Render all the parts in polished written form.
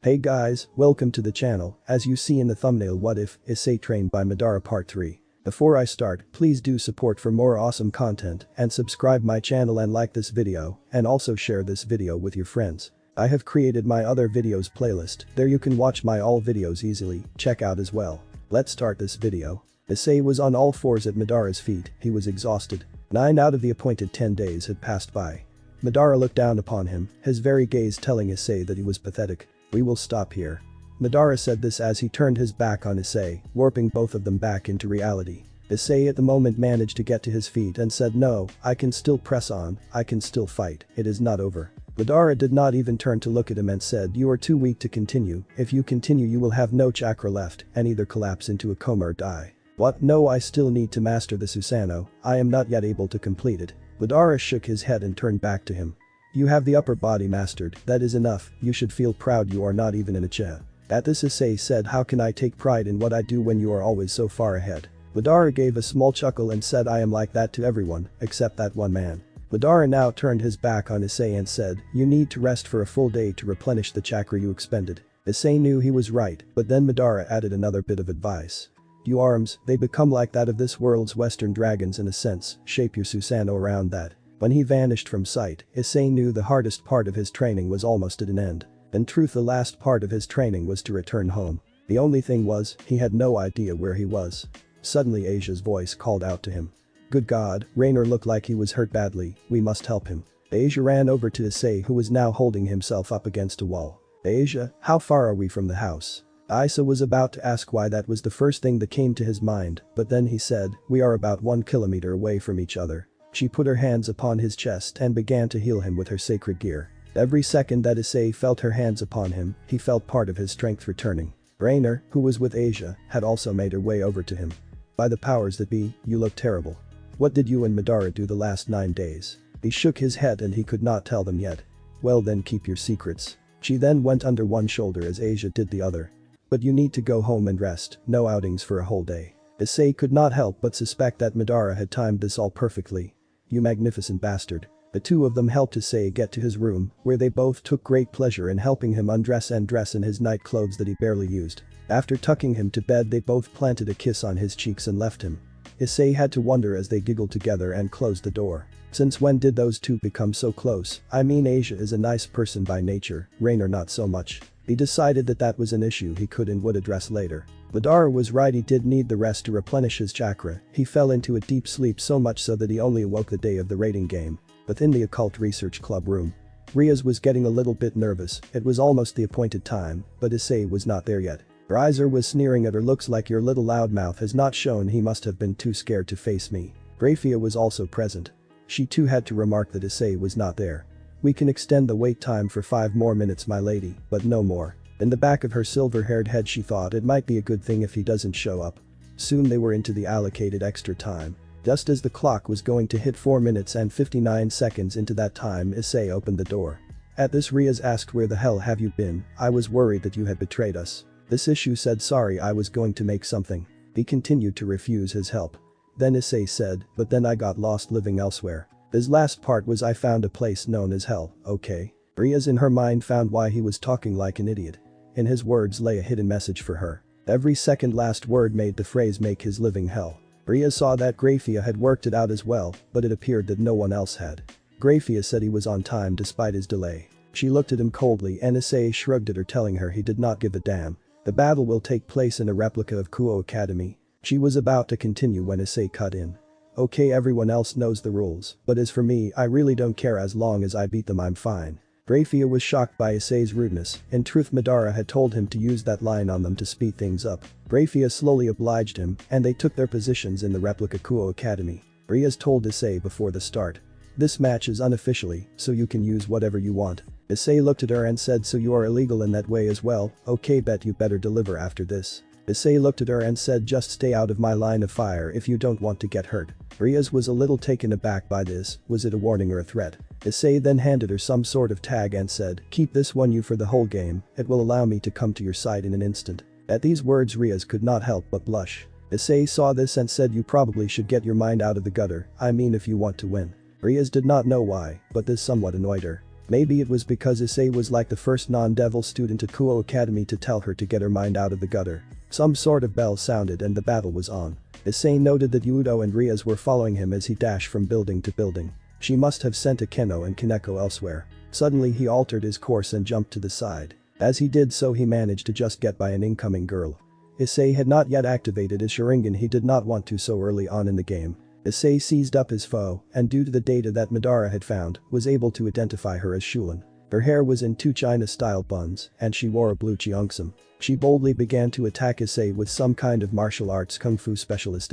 Hey guys, welcome to the channel. As you see in the thumbnail, what if Issei trained by Madara part 3. Before I start, please do support for more awesome content and subscribe my channel and like this video and also share this video with your friends. I have created my other videos playlist, there you can watch my all videos easily, check out as well. Let's start this video. Issei was on all fours at Madara's feet, he was exhausted. 9 out of the appointed 10 days had passed by. Madara looked down upon him, his very gaze telling Issei that he was pathetic. We will stop here. Madara said this as he turned his back on Issei, warping both of them back into reality. Issei at the moment managed to get to his feet and said, "No, I can still press on, I can still fight, it is not over." Madara did not even turn to look at him and said, "You are too weak to continue, if you continue you will have no chakra left and either collapse into a coma or die." "What? No, I still need to master the Susanoo, I am not yet able to complete it." Madara shook his head and turned back to him. "You have the upper body mastered, that is enough, you should feel proud you are not even in a Uchiha." At this Issei said, "How can I take pride in what I do when you are always so far ahead?" Madara gave a small chuckle and said, "I am like that to everyone, except that one man." Madara now turned his back on Issei and said, "You need to rest for a full day to replenish the chakra you expended." Issei knew he was right, but then Madara added another bit of advice. "Your arms, they become like that of this world's western dragons in a sense, shape your Susanoo around that." When he vanished from sight, Issei knew the hardest part of his training was almost at an end. In truth, the last part of his training was to return home. The only thing was, he had no idea where he was. Suddenly Asia's voice called out to him. "Good God, Rainer looked like he was hurt badly, we must help him." Asia ran over to Issei, who was now holding himself up against a wall. "Asia, how far are we from the house?" Issei was about to ask why that was the first thing that came to his mind, but then he said, "We are about 1 kilometer away from each other." She put her hands upon his chest and began to heal him with her sacred gear. Every second that Issei felt her hands upon him, he felt part of his strength returning. Rainer, who was with Asia, had also made her way over to him. "By the powers that be, you look terrible. What did you and Madara do the last 9 days?" He shook his head and he could not tell them yet. "Well then, keep your secrets." She then went under one shoulder as Asia did the other. "But you need to go home and rest, no outings for a whole day." Issei could not help but suspect that Madara had timed this all perfectly. "You magnificent bastard." The two of them helped Issei get to his room, where they both took great pleasure in helping him undress and dress in his night clothes that he barely used. After tucking him to bed, they both planted a kiss on his cheeks and left him. Issei had to wonder as they giggled together and closed the door. Since when did those two become so close? I mean, Asia is a nice person by nature, Rainer not so much. He decided that that was an issue he could and would address later. Madara was right, he did need the rest to replenish his chakra. He fell into a deep sleep, so much so that he only awoke the day of the rating game. Within the occult research club room, Riaz was getting a little bit nervous. It was almost the appointed time, but Issei was not there yet. Rizer was sneering at her. "Looks like your little loudmouth has not shown, he must have been too scared to face me." Grafia was also present. She too had to remark that Issei was not there. "We can extend the wait time for 5 more minutes, my lady, but no more." In the back of her silver-haired head she thought it might be a good thing if he doesn't show up. Soon they were into the allocated extra time. Just as the clock was going to hit 4 minutes and 59 seconds into that time, Issei opened the door. At this, Riaz asked, "Where the hell have you been? I was worried that you had betrayed us." This issue said, "Sorry, I was going to make something." He continued to refuse his help. Then Issei said, "But then I got lost living elsewhere." His last part was, "I found a place known as hell, okay?" Riaz in her mind found why he was talking like an idiot. In his words lay a hidden message for her. Every second last word made the phrase "make his living hell." Riaz saw that Grafia had worked it out as well, but it appeared that no one else had. Grafia said he was on time despite his delay. She looked at him coldly and Issei shrugged at her, telling her he did not give a damn. The battle will take place in a replica of Kuo Academy. She was about to continue when Issei cut in. "Okay, everyone else knows the rules, but as for me, I really don't care, as long as I beat them I'm fine." Grafia was shocked by Issei's rudeness. In truth, Madara had told him to use that line on them to speed things up. Grafia slowly obliged him and they took their positions in the replica Kuo Academy. Riaz told Issei before the start, "This match is unofficially, so you can use whatever you want." Issei looked at her and said, "So you are illegal in that way as well? Okay, bet you better deliver after this." Issei looked at her and said, "Just stay out of my line of fire if you don't want to get hurt." Riaz was a little taken aback by this. Was it a warning or a threat? Issei then handed her some sort of tag and said, "Keep this one you for the whole game, it will allow me to come to your side in an instant." At these words Riaz could not help but blush. Issei saw this and said, "You probably should get your mind out of the gutter, I mean if you want to win." Riaz did not know why, but this somewhat annoyed her. Maybe it was because Issei was like the first non-devil student at Kuo Academy to tell her to get her mind out of the gutter. Some sort of bell sounded and the battle was on. Issei noted that Yudo and Rias were following him as he dashed from building to building. She must have sent Akeno and Kaneko elsewhere. Suddenly he altered his course and jumped to the side. As he did so he managed to just get by an incoming girl. Issei had not yet activated his Sharingan. He did not want to so early on in the game. Issei seized up his foe and due to the data that Madara had found, was able to identify her as Shulin. Her hair was in two China-style buns and she wore a blue cheongsam. She boldly began to attack Issei with some kind of martial arts kung fu specialist.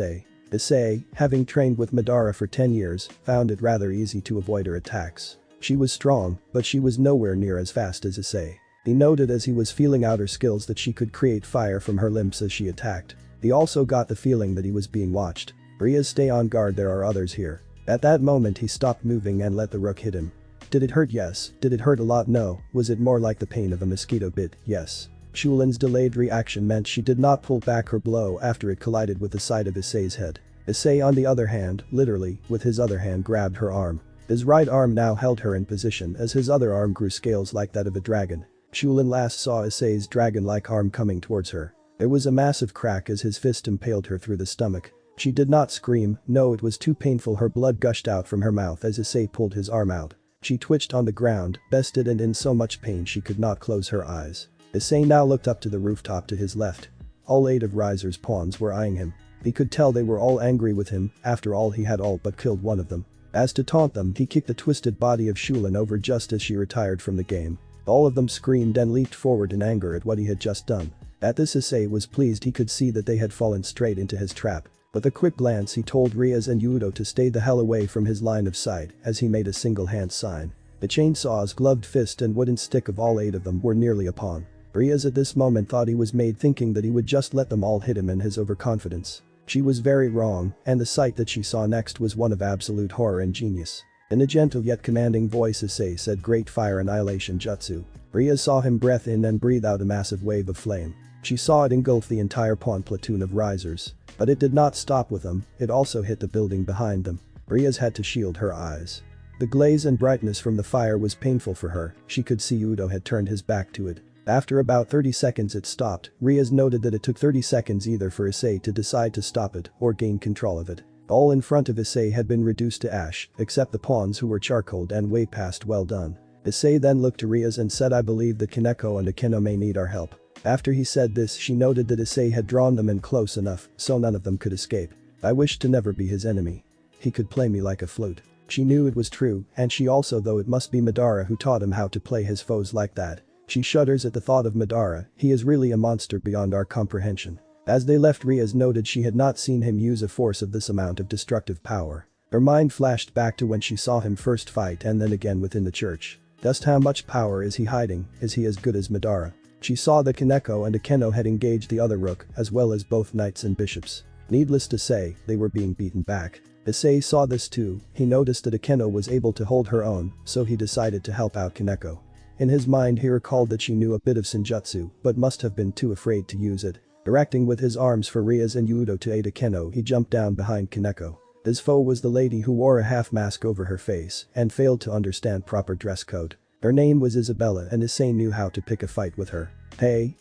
Issei, having trained with Madara for 10 years, found it rather easy to avoid her attacks. She was strong, but she was nowhere near as fast as Issei. He noted as he was feeling out her skills that she could create fire from her limbs as she attacked. He also got the feeling that he was being watched. Rias, stay on guard, there are others here. At that moment he stopped moving and let the rook hit him. Did it hurt? Yes. Did it hurt a lot? No. Was it more like the pain of a mosquito bit? Yes. Shulin's delayed reaction meant she did not pull back her blow after it collided with the side of Issei's head. Issei on the other hand, literally, with his other hand grabbed her arm. His right arm now held her in position as his other arm grew scales like that of a dragon. Shulin last saw Issei's dragon-like arm coming towards her. There was a massive crack as his fist impaled her through the stomach. She did not scream, no, it was too painful. Her blood gushed out from her mouth as Issei pulled his arm out. She twitched on the ground, bested and in so much pain she could not close her eyes. Issei now looked up to the rooftop to his left. All 8 of Riser's pawns were eyeing him. He could tell they were all angry with him, after all he had all but killed one of them. As to taunt them, he kicked the twisted body of Shulin over just as she retired from the game. All of them screamed and leaped forward in anger at what he had just done. At this Issei was pleased. He could see that they had fallen straight into his trap. With a quick glance he told Rias and Yudo to stay the hell away from his line of sight as he made a single hand sign. The chainsaw's gloved fist and wooden stick of all 8 of them were nearly upon. Rias at this moment thought he was made, thinking that he would just let them all hit him in his overconfidence. She was very wrong, and the sight that she saw next was one of absolute horror and genius. In a gentle yet commanding voice Issei said, "Great Fire Annihilation Jutsu." Rias saw him breathe in and breathe out a massive wave of flame. She saw it engulf the entire pawn platoon of risers. But it did not stop with them, it also hit the building behind them. Rias had to shield her eyes. The glaze and brightness from the fire was painful for her. She could see Udo had turned his back to it. After about 30 seconds it stopped. Rias noted that it took 30 seconds either for Issei to decide to stop it or gain control of it. All in front of Issei had been reduced to ash, except the pawns who were charcoaled and way past well done. Issei then looked to Rias and said, "I believe that Kaneko and Akeno may need our help." After he said this she noted that Issei had drawn them in close enough so none of them could escape. "I wished to never be his enemy. He could play me like a flute." She knew it was true, and she also though it must be Madara who taught him how to play his foes like that. She shudders at the thought of Madara. He is really a monster beyond our comprehension. As they left, Rias noted she had not seen him use a force of this amount of destructive power. Her mind flashed back to when she saw him first fight and then again within the church. Just how much power is he hiding? Is he as good as Madara? She saw that Kaneko and Akeno had engaged the other rook as well as both knights and bishops. Needless to say, they were being beaten back. Issei saw this too. He noticed that Akeno was able to hold her own, so he decided to help out Kaneko. In his mind he recalled that she knew a bit of Senjutsu but must have been too afraid to use it. Directing with his arms for Rias and Yudo to aid Akeno, he jumped down behind Kaneko. His foe was the lady who wore a half mask over her face and failed to understand proper dress code. Her name was Isabella and Issei knew how to pick a fight with her. Hey,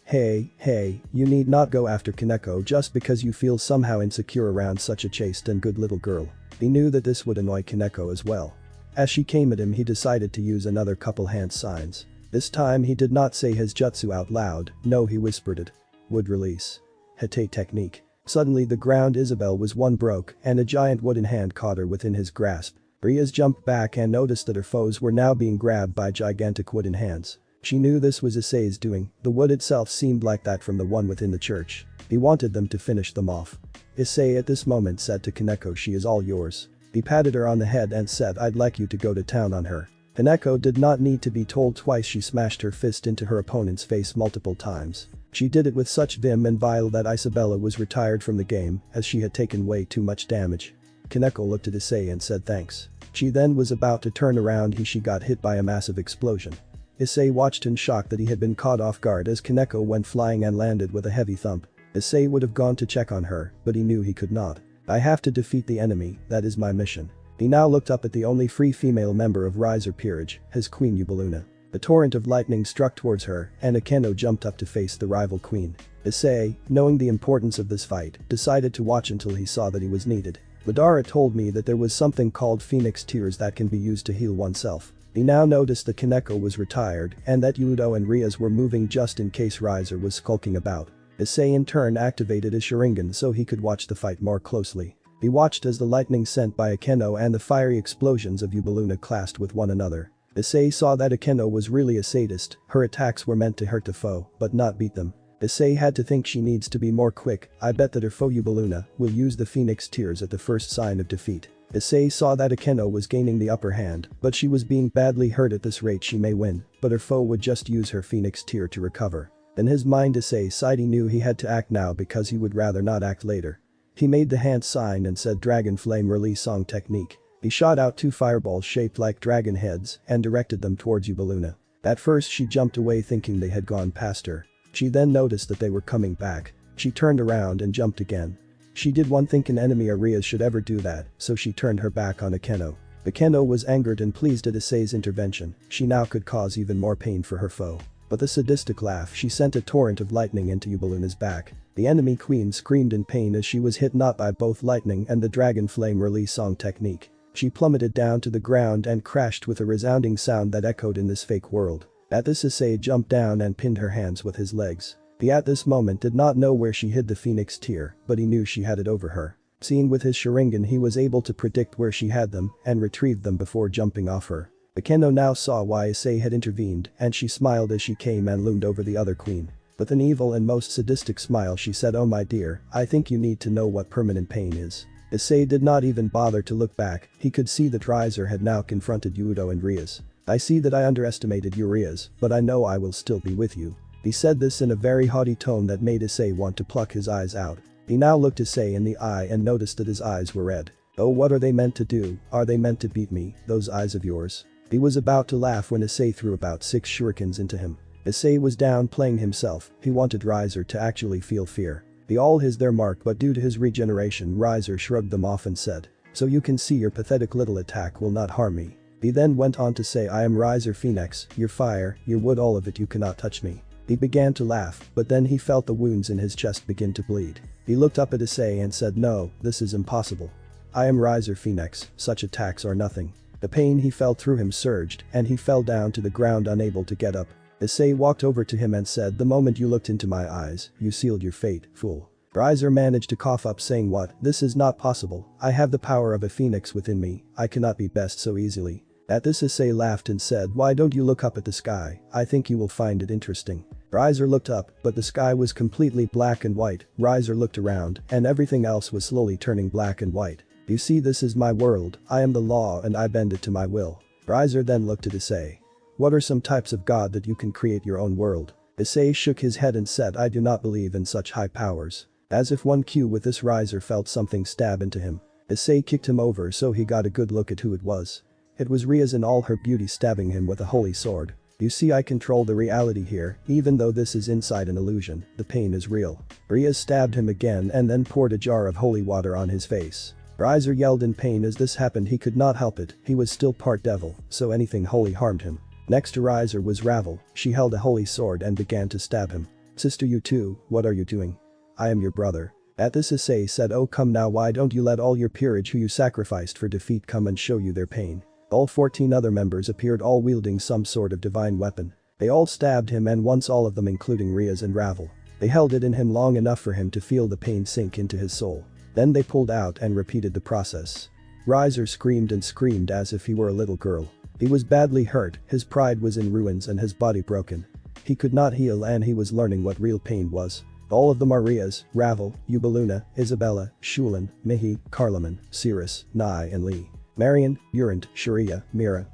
you need not go after Kaneko just because you feel somehow insecure around such a chaste and good little girl. He knew that this would annoy Kaneko as well. As she came at him he decided to use another couple hand signs. This time he did not say his jutsu out loud, no he whispered it. Would release. Hate technique. Suddenly the ground Isabel was one broke and a giant wooden hand caught her within his grasp. Rias jumped back and noticed that her foes were now being grabbed by gigantic wooden hands. She knew this was Issei's doing, the wood itself seemed like that from the one within the church. He wanted them to finish them off. Issei at this moment said to Kaneko, "She is all yours." He patted her on the head and said, "I'd like you to go to town on her." Kaneko did not need to be told twice. She smashed her fist into her opponent's face multiple times. She did it with such vim and vile that Isabella was retired from the game as she had taken way too much damage. Kaneko looked at Issei and said thanks. She then was about to turn around she got hit by a massive explosion. Issei watched in shock that he had been caught off guard as Kaneko went flying and landed with a heavy thump. Issei would have gone to check on her, but he knew he could not. "I have to defeat the enemy, that is my mission." He now looked up at the only free female member of Riser Peerage, his queen Ubeluna. A torrent of lightning struck towards her, and Akeno jumped up to face the rival queen. Issei, knowing the importance of this fight, decided to watch until he saw that he was needed. Madara told me that there was something called Phoenix Tears that can be used to heal oneself. He now noticed that Kaneko was retired and that Yudo and Rias were moving just in case Riser was skulking about. Issei in turn activated his Sharingan so he could watch the fight more closely. He watched as the lightning sent by Akeno and the fiery explosions of Ubeluna clashed with one another. Issei saw that Akeno was really a sadist, her attacks were meant to hurt the foe, but not beat them. Issei had to think she needs to be more quick. I bet that her foe Ubeluna will use the Phoenix Tears at the first sign of defeat. Issei saw that Akeno was gaining the upper hand, but she was being badly hurt at this rate she may win, but her foe would just use her Phoenix Tear to recover. In his mind Issei sighed he knew he had to act now because he would rather not act later. He made the hand sign and said Dragon Flame Release Song Technique. He shot out 2 fireballs shaped like dragon heads and directed them towards Ubeluna. At first she jumped away thinking they had gone past her. She then noticed that they were coming back. She turned around and jumped again. She did one think an enemy Arias should ever do that, so she turned her back on Akeno. Akeno was angered and pleased at Issei's intervention, she now could cause even more pain for her foe. With a sadistic laugh she sent a torrent of lightning into Ubeluna's back. The enemy queen screamed in pain as she was hit not by both lightning and the Dragon Flame Release Song Technique. She plummeted down to the ground and crashed with a resounding sound that echoed in this fake world. At this Issei jumped down and pinned her hands with his legs. He at this moment did not know where she hid the Phoenix Tear, but he knew she had it over her. Seeing with his Sharingan he was able to predict where she had them and retrieved them before jumping off her. Akeno now saw why Issei had intervened and she smiled as she came and loomed over the other queen. With an evil and most sadistic smile she said, "Oh my dear, I think you need to know what permanent pain is." Issei did not even bother to look back, he could see that Riser had now confronted Yudo and Rias. "I see that I underestimated you Rias, but I know I will still be with you." He said this in a very haughty tone that made Issei want to pluck his eyes out. He now looked Issei in the eye and noticed that his eyes were red. "Oh, what are they meant to do? Are they meant to beat me, those eyes of yours?" He was about to laugh when Issei threw about 6 shurikens into him. Issei was downplaying himself, he wanted Riser to actually feel fear. They all his their mark but due to his regeneration Riser shrugged them off and said, "So you can see your pathetic little attack will not harm me." He then went on to say, "I am Riser Phoenix, your fire, your wood, all of it, you cannot touch me." He began to laugh, but then he felt the wounds in his chest begin to bleed. He looked up at Issei and said, "No, this is impossible. I am Riser Phoenix, such attacks are nothing." The pain he felt through him surged and he fell down to the ground unable to get up. Issei walked over to him and said, "The moment you looked into my eyes, you sealed your fate, fool." Riser managed to cough up saying, "What, this is not possible, I have the power of a phoenix within me, I cannot be best so easily." At this Issei laughed and said, "Why don't you look up at the sky, I think you will find it interesting." Riser looked up, but the sky was completely black and white. Riser looked around, and everything else was slowly turning black and white. "You see, this is my world, I am the law and I bend it to my will." Riser then looked at Issei. "What are some types of god that you can create your own world?" Issei shook his head and said, "I do not believe in such high powers." As if one cue with this Riser felt something stab into him. Issei kicked him over so he got a good look at who it was. It was Rias in all her beauty stabbing him with a holy sword. "You see, I control the reality here, even though this is inside an illusion, the pain is real." Rias stabbed him again and then poured a jar of holy water on his face. Riser yelled in pain as this happened, he could not help it, he was still part devil, so anything holy harmed him. Next to Riser was Ravel, she held a holy sword and began to stab him. "Sister, you too, what are you doing? I am your brother." At this Issei said, "Oh come now, why don't you let all your peerage who you sacrificed for defeat come and show you their pain." All 14 other members appeared, all wielding some sort of divine weapon. They all stabbed him and once all of them including Rias and Ravel. They held it in him long enough for him to feel the pain sink into his soul. Then they pulled out and repeated the process. Riser screamed and screamed as if he were a little girl. He was badly hurt, his pride was in ruins and his body broken. He could not heal and he was learning what real pain was. All of them are Rias, Ravel, Ubeluna, Isabella, Shulin, Mihi, Carloman, Cirrus, Nai and Lee. Marion, Urant, Sharia, Mira,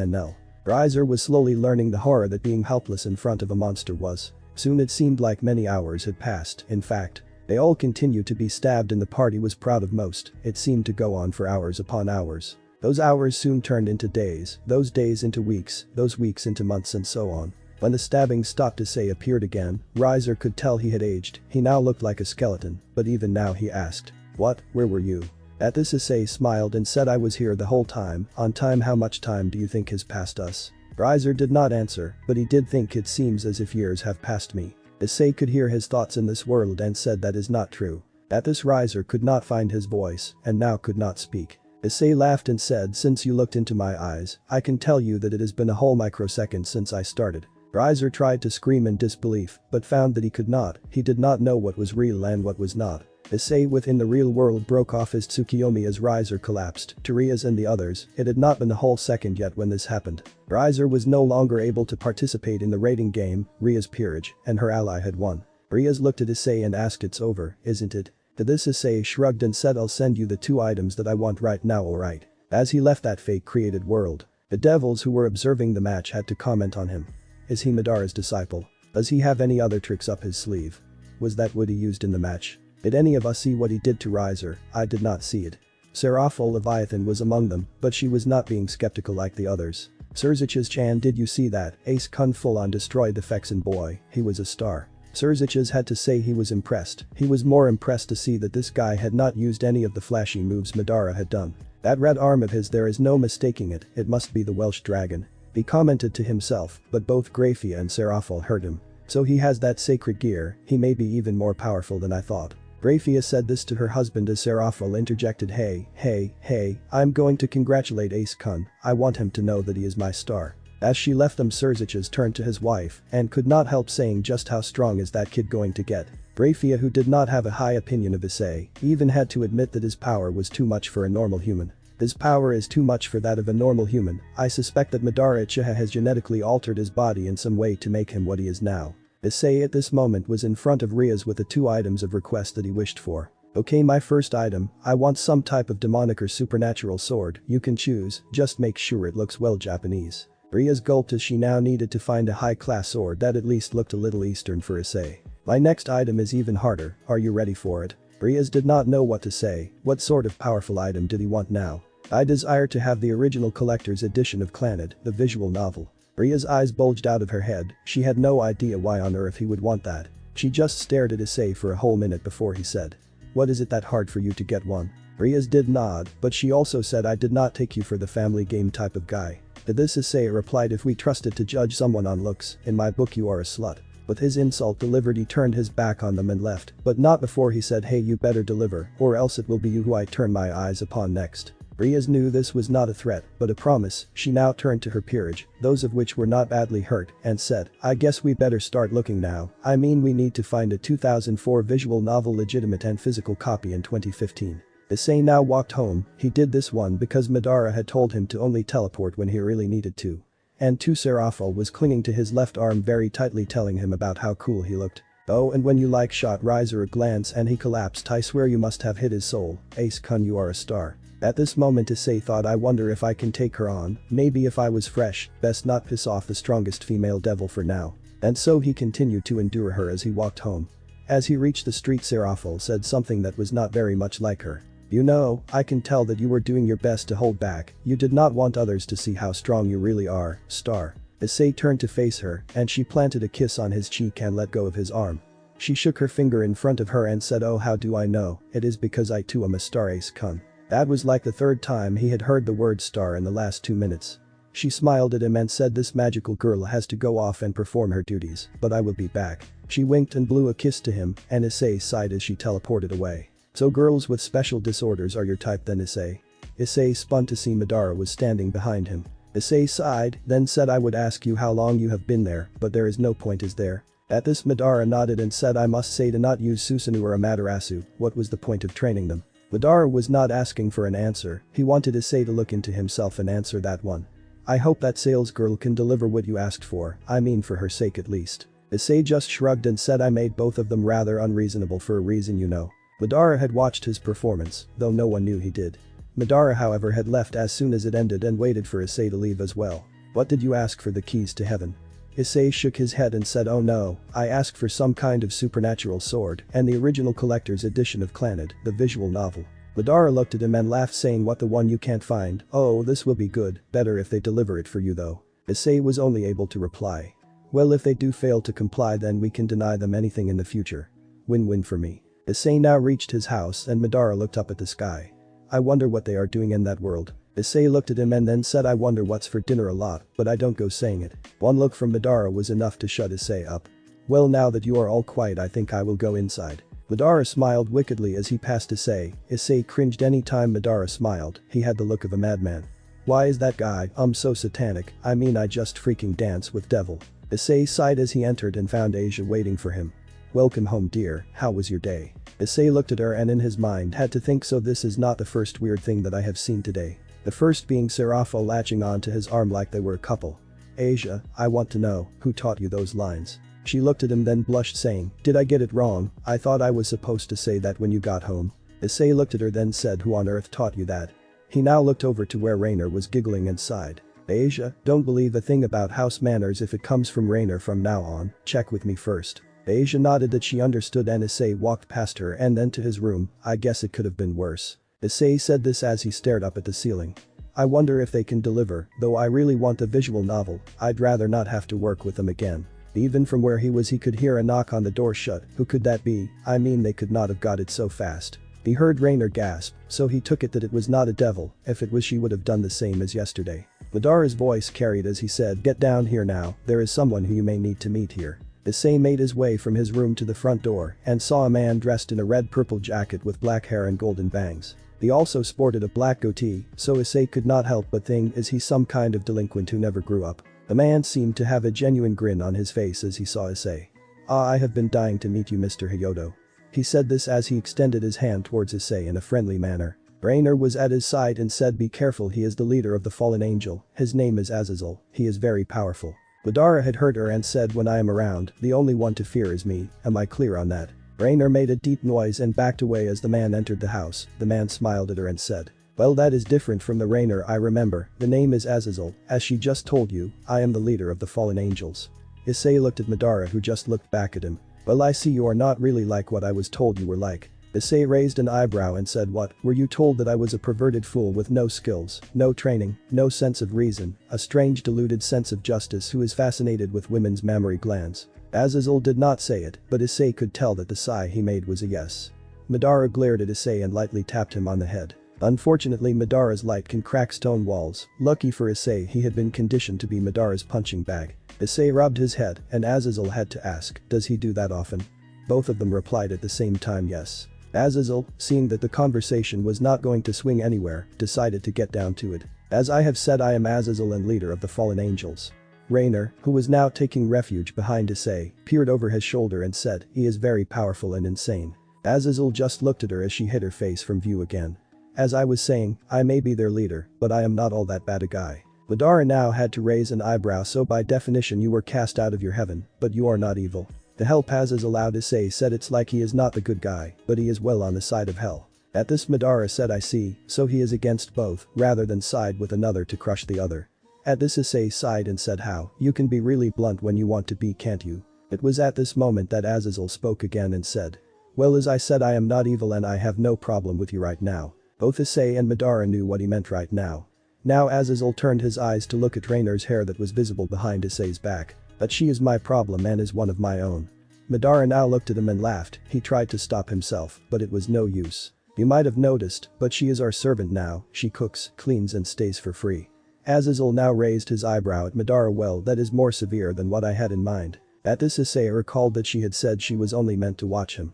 Nel. Riser was slowly learning the horror that being helpless in front of a monster was. Soon it seemed like many hours had passed, in fact. They all continued to be stabbed and the party was proud of most, it seemed to go on for hours upon hours. Those hours soon turned into days, those days into weeks, those weeks into months and so on. When the stabbing stopped, Issei appeared again. Riser could tell he had aged, he now looked like a skeleton, but even now he asked, "What, where were you?" At this Issei smiled and said I was here the whole time, on time. How much time do you think has passed us? Riser did not answer, but he did think it seems as if years have passed me. Issei could hear his thoughts in this world and said that is not true. At this Riser could not find his voice and now could not speak. Issei laughed and said since you looked into my eyes, I can tell you that it has been a whole microsecond since I started. Riser tried to scream in disbelief but found that he could not, he did not know what was real and what was not. Issei within the real world broke off his Tsukiyomi as Riser collapsed to Ria's and the others. It had not been a whole second yet when this happened. Riser was no longer able to participate in the rating game, Ria's peerage, and her ally had won. Ria's looked at Issei and asked it's over, isn't it? To this Issei shrugged and said I'll send you the 2 items that I want right now alright. As he left that fake created world, the devils who were observing the match had to comment on him. Is he Madara's disciple? Does he have any other tricks up his sleeve? Was that what he used in the match? Did any of us see what he did to Riser? I did not see it. Seraphil Leviathan was among them, but she was not being skeptical like the others. Surziches-chan, did you see that? Ace-kun full-on destroyed the Fexen boy, he was a star. Surziches had to say he was impressed. He was more impressed to see that this guy had not used any of the flashy moves Madara had done. That red arm of his, there is no mistaking it, it must be the Welsh dragon. He commented to himself, but both Graphia and Seraphil heard him. So he has that sacred gear, he may be even more powerful than I thought. Graphia said this to her husband as Seraphil interjected hey, I'm going to congratulate Ace-kun, I want him to know that he is my star. As she left them Surziches turned to his wife and could not help saying just how strong is that kid going to get. Graphia, who did not have a high opinion of Issei, even had to admit that his power was too much for a normal human. His power is too much for that of a normal human. I suspect that Madara Uchiha has genetically altered his body in some way to make him what he is now. Issei at this moment was in front of Ria's with the 2 items of request that he wished for. Okay, my first item, I want some type of demonic or supernatural sword, you can choose, just make sure it looks well Japanese. Ria's gulped as she now needed to find a high-class sword that at least looked a little Eastern for Issei. My next item is even harder, are you ready for it? Ria's did not know what to say, what sort of powerful item did he want now? I desire to have the original collector's edition of Clannad, the visual novel. Ria's eyes bulged out of her head, she had no idea why on earth he would want that. She just stared at Issei for a whole minute before he said. What is it that hard for you to get one? Ria's did nod, but she also said I did not take you for the family game type of guy. To this Issei replied if we trusted to judge someone on looks, in my book you are a slut. With his insult delivered he turned his back on them and left, but not before he said hey you better deliver or else it will be you who I turn my eyes upon next. Ria's knew this was not a threat, but a promise. She now turned to her peerage, those of which were not badly hurt, and said, I guess we better start looking now. I mean we need to find a 2004 visual novel legitimate and physical copy in 2015. Issei now walked home, he did this one because Madara had told him to only teleport when he really needed to. And Seraphil was clinging to his left arm very tightly telling him about how cool he looked. Oh, and when you like shot Riser a glance and he collapsed, I swear you must have hit his soul, Ace-kun you are a star. At this moment Issei thought I wonder if I can take her on, maybe if I was fresh, best not piss off the strongest female devil for now. And so he continued to endure her as he walked home. As he reached the street Seraphil said something that was not very much like her. You know, I can tell that you were doing your best to hold back, you did not want others to see how strong you really are, star. Issei turned to face her and she planted a kiss on his cheek and let go of his arm. She shook her finger in front of her and said oh how do I know, it is because I too am a star Ace-kun. That was like the 3rd time he had heard the word star in the last 2 minutes. She smiled at him and said this magical girl has to go off and perform her duties, but I will be back. She winked and blew a kiss to him and Issei sighed as she teleported away. So girls with special disorders are your type then Issei? Issei spun to see Madara was standing behind him. Issei sighed, then said I would ask you how long you have been there, but there is no point is there? At this Madara nodded and said I must say to not use Susanoo or Amaterasu, what was the point of training them? Madara was not asking for an answer, he wanted Issei to look into himself and answer that one. I hope that sales girl can deliver what you asked for, I mean for her sake at least. Issei just shrugged and said I made both of them rather unreasonable for a reason you know. Madara had watched his performance, though no one knew he did. Madara however had left as soon as it ended and waited for Issei to leave as well. What did you ask for the keys to heaven? Issei shook his head and said oh no, I asked for some kind of supernatural sword and the original collector's edition of Clannad, the visual novel. Madara looked at him and laughed saying what the one you can't find, oh this will be good, better if they deliver it for you though. Issei was only able to reply. Well if they do fail to comply then we can deny them anything in the future. Win-win for me. Issei now reached his house and Madara looked up at the sky. I wonder what they are doing in that world. Issei looked at him and then said I wonder what's for dinner a lot, but I don't go saying it. One look from Madara was enough to shut Issei up. Well, now that you are all quiet, I think I will go inside. Madara smiled wickedly as he passed Issei. Issei cringed any time Madara smiled, he had the look of a madman. Why is that guy so satanic? I mean, I just freaking dance with devil. Issei sighed as he entered and found Asia waiting for him. Welcome home, dear, how was your day? Issei looked at her and in his mind had to think, so this is not the first weird thing that I have seen today. The first being Serapho latching on to his arm like they were a couple. Asia, I want to know, who taught you those lines? She looked at him then blushed saying, did I get it wrong? I thought I was supposed to say that when you got home. Issei looked at her then said, who on earth taught you that? He now looked over to where Rainer was giggling and sighed. Asia, don't believe a thing about house manners if it comes from Rainer from now on, check with me first. Asia nodded that she understood and Issei walked past her and then to his room. I guess it could have been worse. Issei said this as he stared up at the ceiling. I wonder if they can deliver, though I really want a visual novel, I'd rather not have to work with them again. Even from where he was he could hear a knock on the door shut. Who could that be? I mean, they could not have got it so fast. He heard Rainer gasp, so he took it that it was not a devil. If it was, she would have done the same as yesterday. Madara's voice carried as he said, get down here now, there is someone who you may need to meet here. Issei made his way from his room to the front door and saw a man dressed in a red-purple jacket with black hair and golden bangs. He also sported a black goatee, so Issei could not help but think, is he some kind of delinquent who never grew up? The man seemed to have a genuine grin on his face as he saw Issei. I have been dying to meet you, Mr. Hyodo. He said this as he extended his hand towards Issei in a friendly manner. Rainer was at his side and said, be careful, he is the leader of the fallen angel, his name is Azazel, he is very powerful. Madara had heard her and said, when I am around, the only one to fear is me, am I clear on that? Rainer made a deep noise and backed away as the man entered the house. The man smiled at her and said, well, that is different from the Rainer I remember, the name is Azazel, as she just told you, I am the leader of the fallen angels. Issei looked at Madara who just looked back at him. Well, I see you are not really like what I was told you were like. Issei raised an eyebrow and said, what, were you told that I was a perverted fool with no skills, no training, no sense of reason, a strange deluded sense of justice who is fascinated with women's mammary glands? Azazel did not say it, but Issei could tell that the sigh he made was a yes. Madara glared at Issei and lightly tapped him on the head. Unfortunately, Madara's light can crack stone walls. Lucky for Issei, he had been conditioned to be Madara's punching bag. Issei rubbed his head and Azazel had to ask, does he do that often? Both of them replied at the same time yes. Azazel, seeing that the conversation was not going to swing anywhere, decided to get down to it. As I have said, I am Azazel and leader of the fallen angels. Rainer, who was now taking refuge behind Issei, peered over his shoulder and said, he is very powerful and insane. Azazel just looked at her as she hid her face from view again. As I was saying, I may be their leader, but I am not all that bad a guy. Madara now had to raise an eyebrow, so by definition you were cast out of your heaven, but you are not evil. The hell Azazel Issei said, it's like he is not the good guy, but he is well on the side of hell. At this Madara said, I see, so he is against both, rather than side with another to crush the other. At this Issei sighed and said, how, you can be really blunt when you want to be, can't you? It was at this moment that Azazel spoke again and said, well, as I said, I am not evil and I have no problem with you right now. Both Issei and Madara knew what he meant right now. Now Azazel turned his eyes to look at Rainer's hair that was visible behind Issei's back. That she is my problem and is one of my own. Madara now looked at him and laughed. He tried to stop himself, but it was no use. You might have noticed, but she is our servant now, she cooks, cleans and stays for free. Azazel now raised his eyebrow at Madara. Well, that is more severe than what I had in mind. At this Issei recalled that she had said she was only meant to watch him.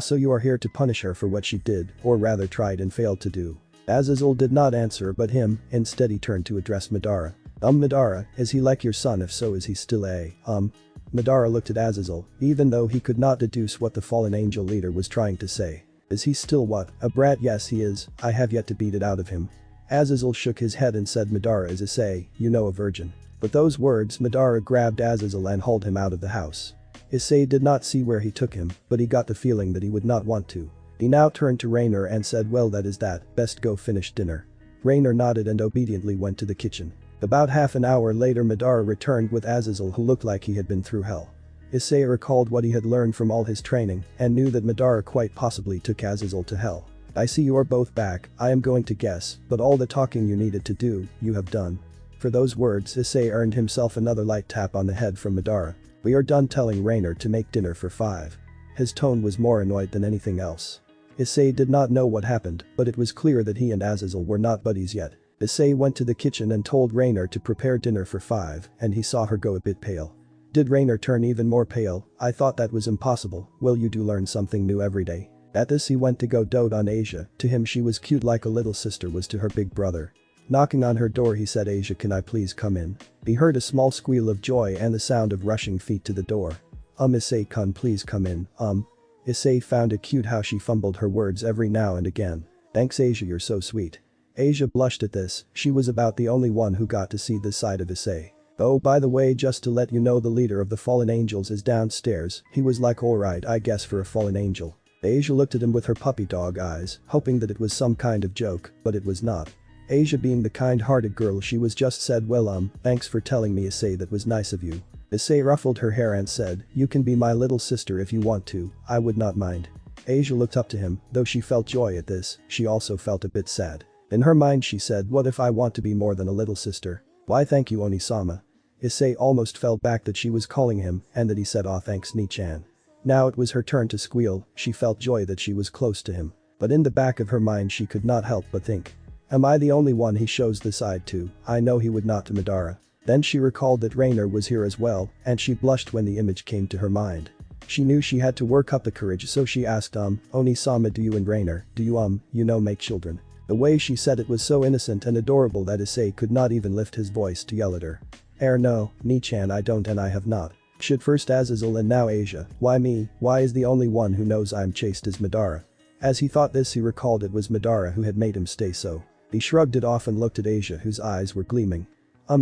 So you are here to punish her for what she did, or rather tried and failed to do. Azazel did not answer but him, instead he turned to address Madara. Madara, is he like your son? If so, is he still a, Madara looked at Azazel, even though he could not deduce what the fallen angel leader was trying to say. Is he still what, a brat? Yes he is, I have yet to beat it out of him. Azazel shook his head and said, Madara is Issei, you know, a virgin. With those words Madara grabbed Azazel and hauled him out of the house. Issei did not see where he took him, but he got the feeling that he would not want to. He now turned to Rainer and said, well, that is that, best go finish dinner. Rainer nodded and obediently went to the kitchen. About half an hour later Madara returned with Azazel, who looked like he had been through hell. Issei recalled what he had learned from all his training and knew that Madara quite possibly took Azazel to hell. I see you are both back, I am going to guess, but all the talking you needed to do, you have done. For those words Issei earned himself another light tap on the head from Madara. We are done telling Rainer to make dinner for 5. His tone was more annoyed than anything else. Issei did not know what happened, but it was clear that he and Azazel were not buddies yet. Issei went to the kitchen and told Rainer to prepare dinner for 5, and he saw her go a bit pale. Did Rainer turn even more pale? I thought that was impossible. Well, you do learn something new every day. At this he went to go dote on Asia. To him she was cute like a little sister was to her big brother. Knocking on her door he said, Asia, can I please come in? He heard a small squeal of joy and the sound of rushing feet to the door. Issei-kun, please come in, Issei found it cute how she fumbled her words every now and again. Thanks Asia, you're so sweet. Asia blushed at this, she was about the only one who got to see this side of Issei. Oh, by the way, just to let you know, the leader of the fallen angels is downstairs. He was like, alright, I guess, for a fallen angel. Asia looked at him with her puppy dog eyes, hoping that it was some kind of joke, but it was not. Asia, being the kind-hearted girl she was, just said, well, thanks for telling me, Issei, that was nice of you. Issei ruffled her hair and said, you can be my little sister if you want to, I would not mind. Asia looked up to him, though she felt joy at this, she also felt a bit sad. In her mind she said, what if I want to be more than a little sister? Why thank you, Oni-sama. Issei almost felt back that she was calling him and that he said, aw thanks Ni-chan. Now it was her turn to squeal, she felt joy that she was close to him. But in the back of her mind she could not help but think. Am I the only one he shows this side to? I know he would not to Madara. Then she recalled that Rainer was here as well, and she blushed when the image came to her mind. She knew she had to work up the courage, so she asked, Oni-sama, do you and Rainer, do you make children? The way she said it was so innocent and adorable that Issei could not even lift his voice to yell at her. No, Ni-chan, I don't and I have not. Should first Azazel and now Asia, why me, why is the only one who knows I'm chaste is Madara? As he thought this he recalled it was Madara who had made him stay so. He shrugged it off and looked at Asia whose eyes were gleaming.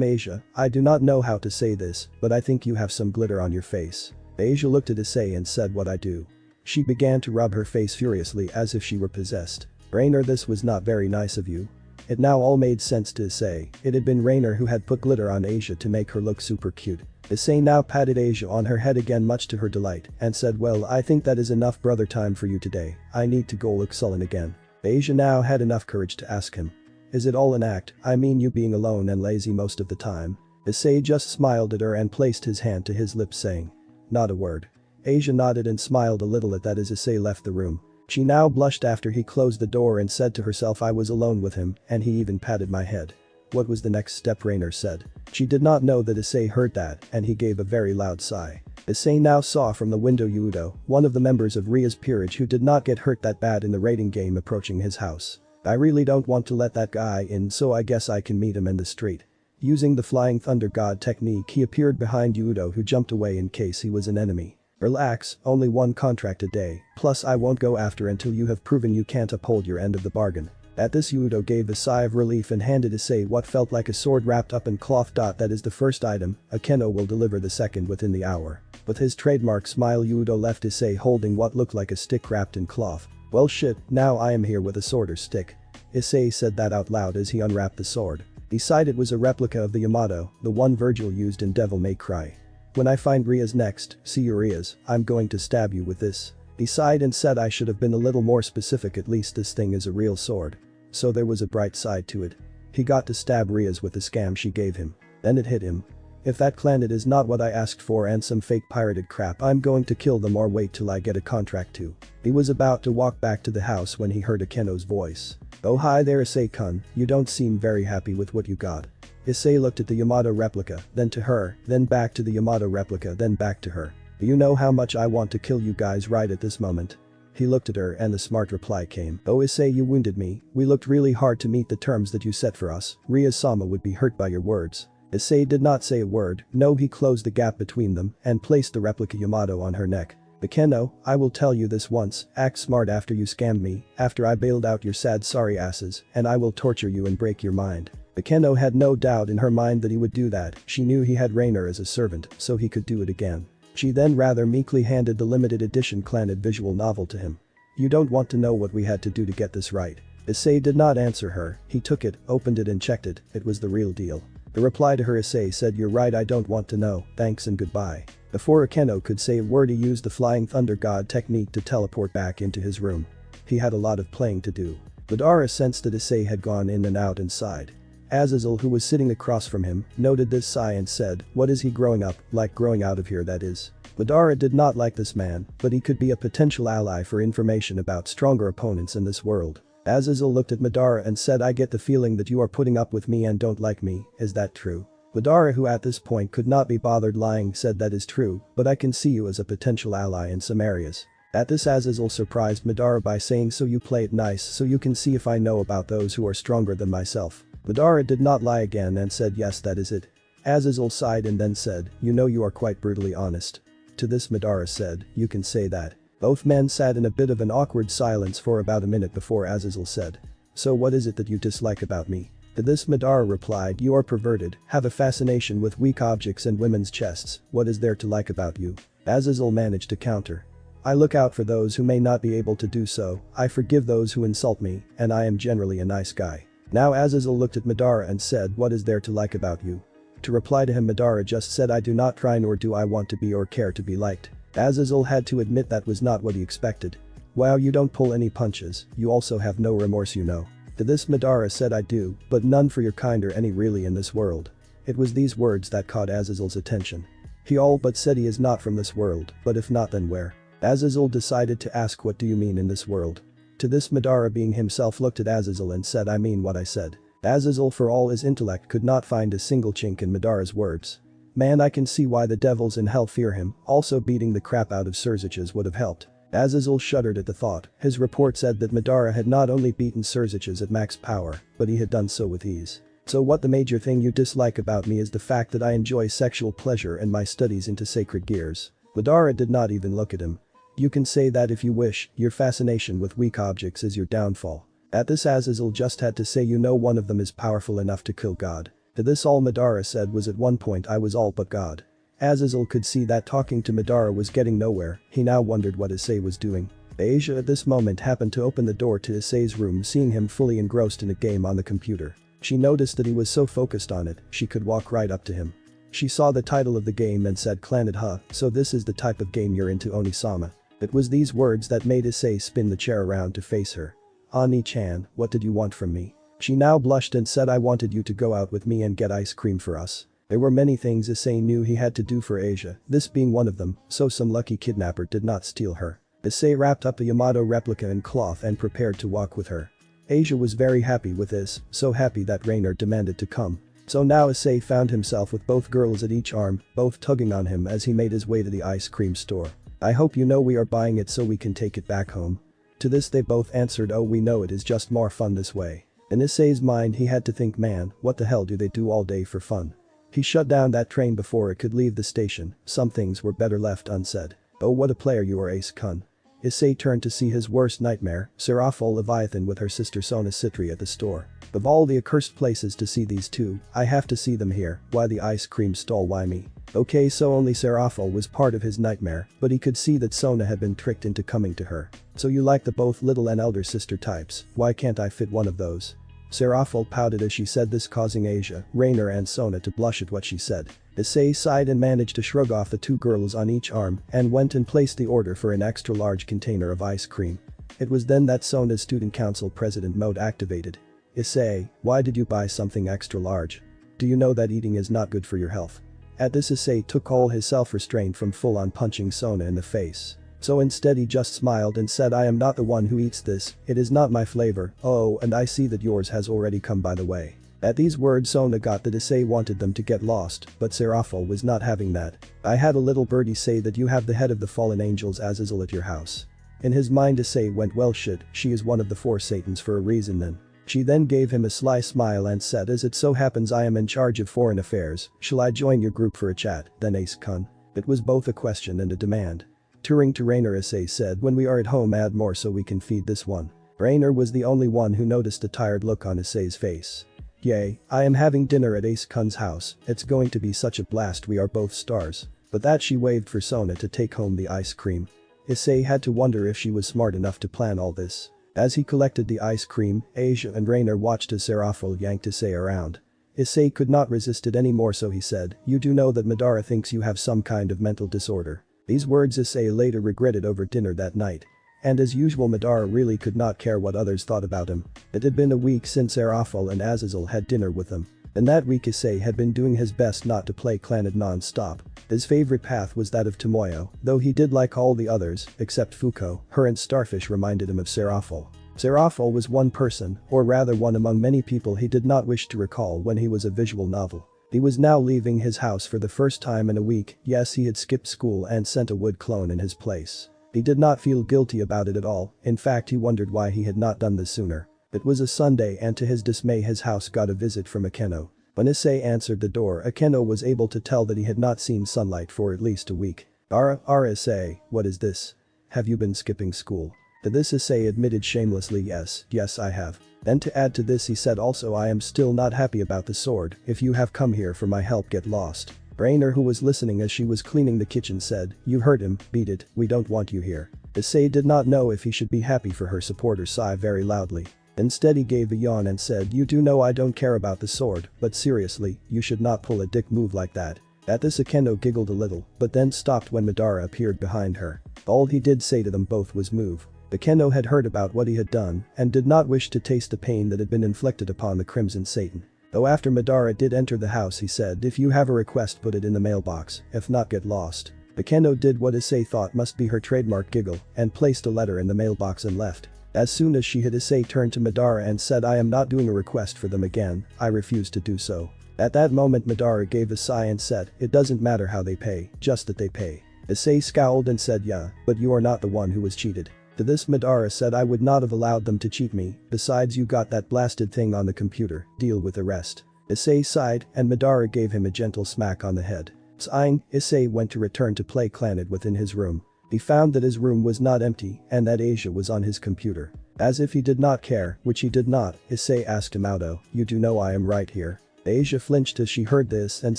Asia, I do not know how to say this, but I think you have some glitter on your face. Asia looked at Issei and said, what I do? She began to rub her face furiously as if she were possessed. Rainer, this was not very nice of you. It now all made sense to Issei. It had been Rainer who had put glitter on Asia to make her look super cute. Issei now patted Asia on her head again much to her delight and said, well, I think that is enough brother time for you today. I need to go look sullen again. Asia now had enough courage to ask him. Is it all an act? I mean you being alone and lazy most of the time? Issei just smiled at her and placed his hand to his lips saying. Not a word. Asia nodded and smiled a little at that as Issei left the room. She now blushed after he closed the door and said to herself, I was alone with him and he even patted my head. What was the next step, Rainer said. She did not know that Issei heard that and he gave a very loud sigh. Issei now saw from the window Yudo, one of the members of Ria's peerage who did not get hurt that bad in the raiding game, approaching his house. I really don't want to let that guy in, so I guess I can meet him in the street. Using the flying thunder god technique he appeared behind Yudo who jumped away in case he was an enemy. Relax, only one contract a day, plus I won't go after until you have proven you can't uphold your end of the bargain. At this Yudo gave a sigh of relief and handed Issei what felt like a sword wrapped up in cloth. That is the first item, Akeno will deliver the second within the hour. With his trademark smile Yudo left Issei holding what looked like a stick wrapped in cloth. Well shit, now I am here with a sword or stick. Issei said that out loud as he unwrapped the sword. Beside it was a replica of the Yamato, the one Virgil used in Devil May Cry. When I find Ria's next, see your Ria's, I'm going to stab you with this. He sighed and said I should have been a little more specific, at least this thing is a real sword. So there was a bright side to it. He got to stab Ria's with the scam she gave him. Then it hit him. If that planet is not what I asked for and some fake pirated crap, I'm going to kill them or wait till I get a contract too. He was about to walk back to the house when he heard Akeno's voice. Oh hi there Issei-kun, you don't seem very happy with what you got. Issei looked at the Yamato replica, then to her, then back to the Yamato replica, then back to her. Do you know how much I want to kill you guys right at this moment? He looked at her and the smart reply came. Oh Issei, you wounded me, we looked really hard to meet the terms that you set for us, Ria-sama would be hurt by your words. Issei did not say a word, no, he closed the gap between them and placed the replica Yamato on her neck. Akeno, I will tell you this once, act smart after you scammed me, after I bailed out your sad sorry asses, and I will torture you and break your mind. Akeno had no doubt in her mind that he would do that, she knew he had Rainer as a servant, so he could do it again. She then rather meekly handed the limited edition Clannad visual novel to him. You don't want to know what we had to do to get this right. Issei did not answer her, he took it, opened it and checked it, it was the real deal. The reply to her Issei said, you're right, I don't want to know, thanks and goodbye. Before Akeno could say a word he used the flying thunder god technique to teleport back into his room. He had a lot of playing to do. Madara sensed that Issei had gone in and out inside. Azazel, who was sitting across from him, noted this sigh and said, what is he growing up, like growing out of here that is? Madara did not like this man, but he could be a potential ally for information about stronger opponents in this world. Azazel looked at Madara and said, I get the feeling that you are putting up with me and don't like me, is that true? Madara, who at this point could not be bothered lying, said, that is true, but I can see you as a potential ally in some areas. At this, Azazel surprised Madara by saying, so you play it nice so you can see if I know about those who are stronger than myself. Madara did not lie again and said, yes, that is it. Azazel sighed and then said, you know, you are quite brutally honest. To this, Madara said, you can say that. Both men sat in a bit of an awkward silence for about a minute before Azazel said, so what is it that you dislike about me? To this, Madara replied, you are perverted, have a fascination with weak objects and women's chests, what is there to like about you? Azazel managed to counter. I look out for those who may not be able to do so, I forgive those who insult me, and I am generally a nice guy. Now Azazel looked at Madara and said, what is there to like about you? To reply to him, Madara just said, I do not try nor do I want to be or care to be liked. Azazel had to admit that was not what he expected. Wow, you don't pull any punches, you also have no remorse, you know. To this, Madara said, I do, but none for your kind or any really in this world. It was these words that caught Azazel's attention. He all but said he is not from this world, but if not then where? Azazel decided to ask, what do you mean in this world? To this, Madara being himself looked at Azazel and said, I mean what I said. Azazel, for all his intellect, could not find a single chink in Madara's words. Man, I can see why the devils in hell fear him, also beating the crap out of Surziches would have helped. Azazel shuddered at the thought. His report said that Madara had not only beaten Surziches at max power, but he had done so with ease. So what the major thing you dislike about me is the fact that I enjoy sexual pleasure and my studies into sacred gears. Madara did not even look at him. You can say that if you wish, your fascination with weak objects is your downfall. At this, Azazel just had to say, you know, one of them is powerful enough to kill God. To this, all Madara said was, at one point I was all but God. Azazel could see that talking to Madara was getting nowhere, he now wondered what Issei was doing. Asia at this moment happened to open the door to Issei's room, seeing him fully engrossed in a game on the computer. She noticed that he was so focused on it, she could walk right up to him. She saw the title of the game and said, Clannad, huh, so this is the type of game you're into, Oni-sama. It was these words that made Issei spin the chair around to face her. Ani-chan, what did you want from me? She now blushed and said, I wanted you to go out with me and get ice cream for us. There were many things Issei knew he had to do for Asia, this being one of them, so some lucky kidnapper did not steal her. Issei wrapped up the Yamato replica in cloth and prepared to walk with her. Asia was very happy with this, so happy that Rainer demanded to come. So now Issei found himself with both girls at each arm, both tugging on him as he made his way to the ice cream store. I hope you know we are buying it so we can take it back home. To this, they both answered, oh, we know, it is just more fun this way. In Issei's mind, he had to think, man, what the hell do they do all day for fun? He shut down that train before it could leave the station, some things were better left unsaid. Oh, what a player you are, Ace-kun. Issei turned to see his worst nightmare, Seraphol Leviathan with her sister Sona Citri at the store. Of all the accursed places to see these two, I have to see them here, why the ice cream stall, why me? Okay, so only Seraphol was part of his nightmare, but he could see that Sona had been tricked into coming to her. So you like the both little and elder sister types, why can't I fit one of those? Seraphol pouted as she said this, causing Asia, Rainer and Sona to blush at what she said. Issei sighed and managed to shrug off the two girls on each arm and went and placed the order for an extra large container of ice cream. It was then that Sona's student council president mode activated. Issei, why did you buy something extra large? Do you know that eating is not good for your health? At this, Issei took all his self-restraint from full-on punching Sona in the face. So instead he just smiled and said, I am not the one who eats this, it is not my flavor, oh, and I see that yours has already come by the way. At these words, Sona got that Issei wanted them to get lost, but Seraphol was not having that. I had a little birdie say that you have the head of the fallen angels Azazel at your house. In his mind, Issei went, well shit, she is one of the 4 Satans for a reason then. She then gave him a sly smile and said, as it so happens I am in charge of foreign affairs, shall I join your group for a chat, then Ace-kun? It was both a question and a demand. Turning to Rainer, Issei said, when we are at home add more so we can feed this one. Rainer was the only one who noticed a tired look on Issei's face. Yay, I am having dinner at Ace-kun's house, it's going to be such a blast, we are both stars. But that she waved for Sona to take home the ice cream. Issei had to wonder if she was smart enough to plan all this. As he collected the ice cream, Asia and Rainer watched as Seraphol yanked Issei around. Issei could not resist it anymore, so he said, you do know that Madara thinks you have some kind of mental disorder. These words Issei later regretted over dinner that night. And as usual, Madara really could not care what others thought about him. It had been a week since Seraphol and Azazel had dinner with him. In that week Issei had been doing his best not to play Clannad non-stop. His favorite path was that of Tomoyo, though he did like all the others, except Fuko. Her and Starfish reminded him of Seraphil. Seraphil was one person, or rather one among many people he did not wish to recall when he was a visual novel. He was now leaving his house for the first time in a week. Yes, he had skipped school and sent a wood clone in his place. He did not feel guilty about it at all. In fact, he wondered why he had not done this sooner. It was a Sunday and to his dismay his house got a visit from Akeno. When Issei answered the door, Akeno was able to tell that he had not seen sunlight for at least a week. Issei, what is this? Have you been skipping school? To this Issei admitted shamelessly, yes I have. Then to add to this he said also I am still not happy about the sword. If you have come here for my help, get lost. Rainer, who was listening as she was cleaning the kitchen, said, you heard him, beat it, we don't want you here. Issei did not know if he should be happy for her support or sigh very loudly. Instead he gave a yawn and said, you do know I don't care about the sword, but seriously, you should not pull a dick move like that. At this Akeno giggled a little, but then stopped when Madara appeared behind her. All he did say to them both was move. Akeno had heard about what he had done and did not wish to taste the pain that had been inflicted upon the Crimson Satan. Though after Madara did enter the house he said, if you have a request put it in the mailbox, if not get lost. Akeno did what Issei thought must be her trademark giggle and placed a letter in the mailbox and left. As soon as she had, Issei turned to Madara and said, I am not doing a request for them again, I refuse to do so. At that moment Madara gave a sigh and said, it doesn't matter how they pay, just that they pay. Issei scowled and said, yeah, but you are not the one who was cheated. To this Madara said, I would not have allowed them to cheat me, besides you got that blasted thing on the computer, deal with the rest. Issei sighed and Madara gave him a gentle smack on the head. Sighing, Issei went to return to play Clannad within his room. He found that his room was not empty and that Asia was on his computer. As if he did not care, which he did not, Issei asked him, Auto, you do know I am right here. Asia flinched as she heard this and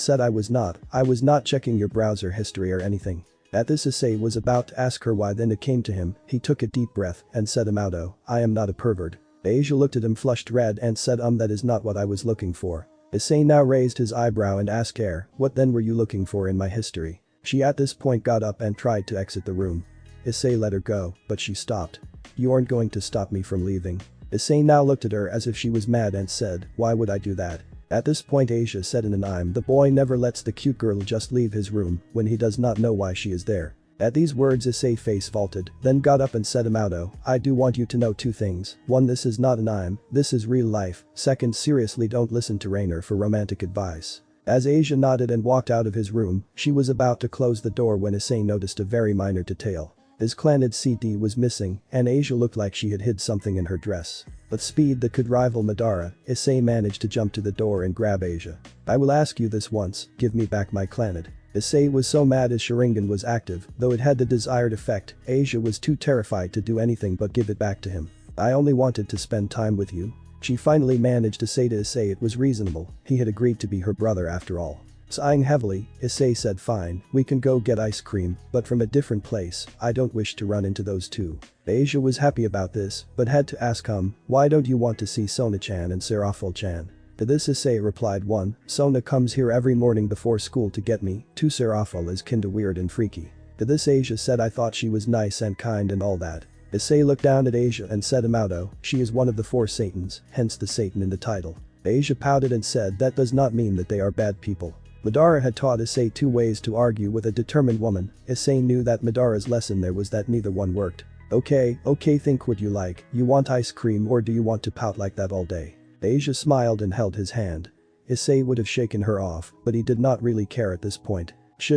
said, I was not checking your browser history or anything. At this Issei was about to ask her why, then it came to him, he took a deep breath and said, Auto, I am not a pervert. Asia looked at him flushed red and said, that is not what I was looking for. Issei now raised his eyebrow and asked what then were you looking for in my history? She at this point got up and tried to exit the room. Issei let her go, but she stopped. You aren't going to stop me from leaving. Issei now looked at her as if she was mad and said, why would I do that? At this point Asia said in an I'm the boy never lets the cute girl just leave his room when he does not know why she is there. At these words Issei face vaulted, then got up and said, Auto, I do want you to know two things. One, this is not an I'm, this is real life. Second, seriously don't listen to Rainer for romantic advice. As Asia nodded and walked out of his room, she was about to close the door when Issei noticed a very minor detail. His Clannad CD was missing and Asia looked like she had hid something in her dress. With speed that could rival Madara, Issei managed to jump to the door and grab Asia. I will ask you this once, give me back my Clannad. Issei was so mad his Sharingan was active, though it had the desired effect, Asia was too terrified to do anything but give it back to him. I only wanted to spend time with you. She finally managed to say to Issei it was reasonable, he had agreed to be her brother after all. Sighing heavily, Issei said, fine, we can go get ice cream, but from a different place, I don't wish to run into those two. Asia was happy about this, but had to ask why don't you want to see Sona-chan and Seraphil-chan? To this Issei replied, 1. Sona comes here every morning before school to get me, 2. Seraphil is kinda weird and freaky. To this Asia said, I thought she was nice and kind and all that. Issei looked down at Asia and said, Auto, she is one of the 4 Satans, hence the Satan in the title. Asia pouted and said that does not mean that they are bad people. Madara had taught Issei 2 ways to argue with a determined woman. Issei knew that Madara's lesson there was that neither one worked. Okay, think what you like, you want ice cream or do you want to pout like that all day? Asia smiled and held his hand. Issei would have shaken her off, but he did not really care at this point.